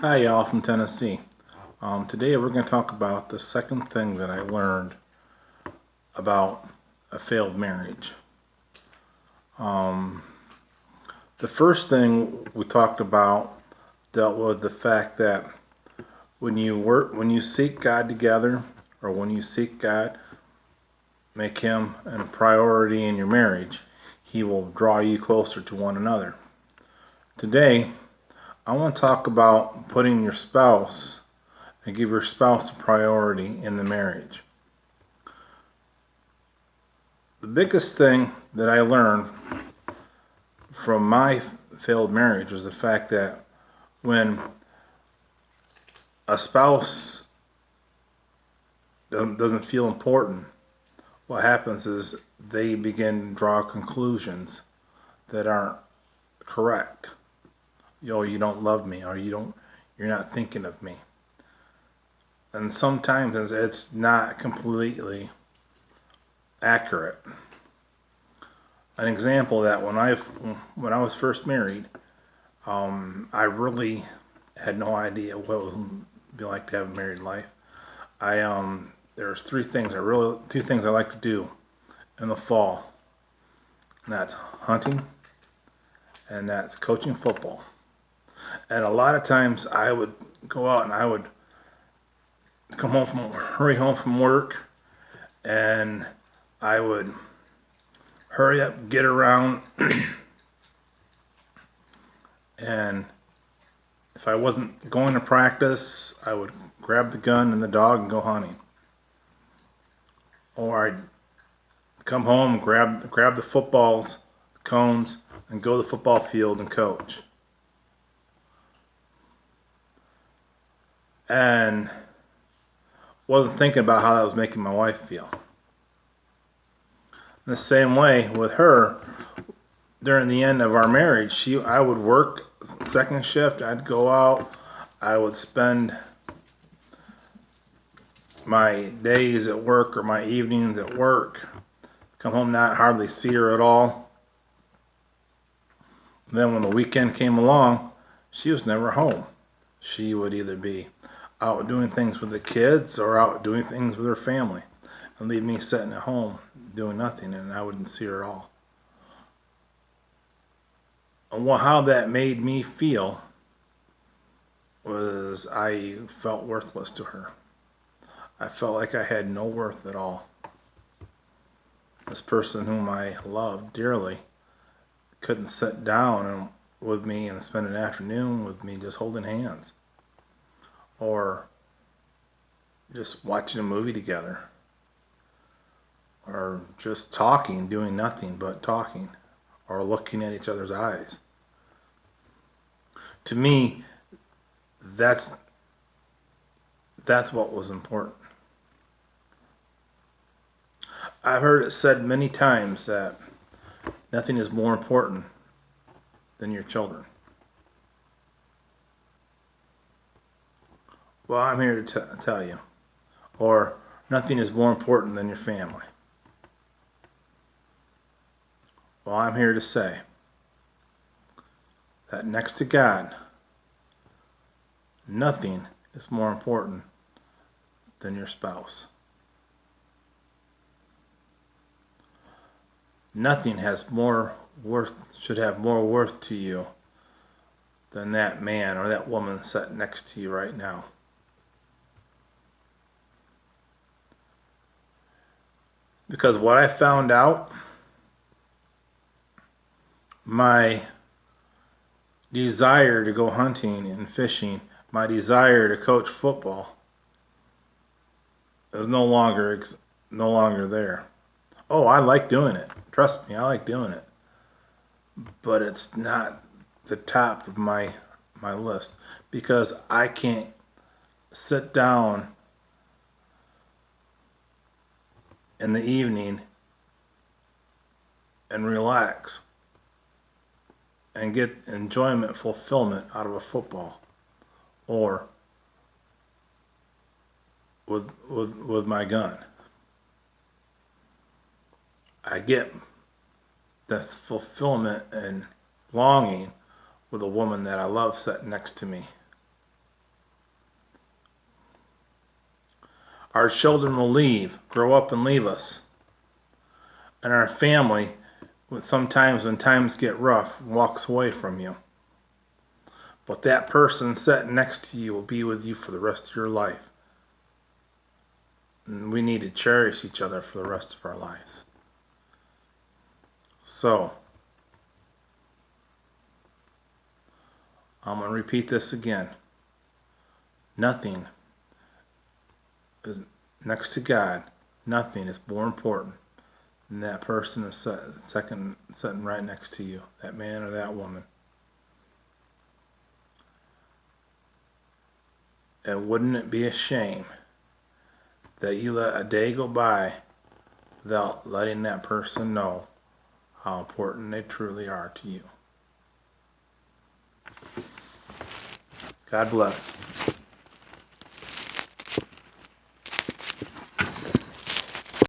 Hi, y'all from Tennessee. Today we're going to talk about the second thing that I learned about a failed marriage. Um, the first thing we talked about dealt with the fact that when you seek God together, or when you seek God, make Him a priority in your marriage, He will draw you closer to one another. Today, I want to talk about putting your spouse and give your spouse a priority in the marriage. The biggest thing that I learned from my failed marriage was the fact that when a spouse doesn't feel important, what happens is they begin to draw conclusions that aren't correct. You don't love me, or you're not thinking of me. And sometimes it's not completely accurate. An example of that, when I was first married, I really had no idea what it would be like to have a married life. There's two things I like to do in the fall, and that's hunting and that's coaching football. And a lot of times I would go out and I would hurry home from work, and I would hurry up, get around, and if I wasn't going to practice, I would grab the gun and the dog and go hunting. Or I'd come home, grab the footballs, the cones, and go to the football field and coach. And wasn't thinking about how that was making my wife feel. In the same way with her, during the end of our marriage, I would work second shift. I'd go out. I would spend my days at work or my evenings at work. Come home, not hardly see her at all. Then when the weekend came along, she was never home. She would either be out doing things with the kids or out doing things with her family, and leave me sitting at home doing nothing, and I wouldn't see her at all. And how that made me feel was I felt worthless to her. I felt like I had no worth at all. This person whom I loved dearly couldn't sit down with me and spend an afternoon with me just holding hands, or just watching a movie together, or just talking, doing nothing but talking, or looking at each other's eyes. To me, that's what was important. I've heard it said many times that nothing is more important than your children. Well, I'm here to tell you. Or nothing is more important than your family. Well, I'm here to say that next to God, nothing is more important than your spouse. Nothing should have more worth to you than that man or that woman sitting next to you right now. Because what I found out, my desire to go hunting and fishing, my desire to coach football, is no longer there. Oh, I like doing it. Trust me, I like doing it. But it's not the top of my list, because I can't sit down in the evening and relax and get enjoyment, fulfillment out of a football, or with my gun. I get the fulfillment and longing with a woman that I love sitting next to me. Our children will grow up and leave us. And our family, sometimes when times get rough, walks away from you. But that person sitting next to you will be with you for the rest of your life. And we need to cherish each other for the rest of our lives. So, I'm going to repeat this again. Nothing is, next to God, nothing is more important than that person is sitting right next to you, that man or that woman. And wouldn't it be a shame that you let a day go by without letting that person know how important they truly are to you? God bless.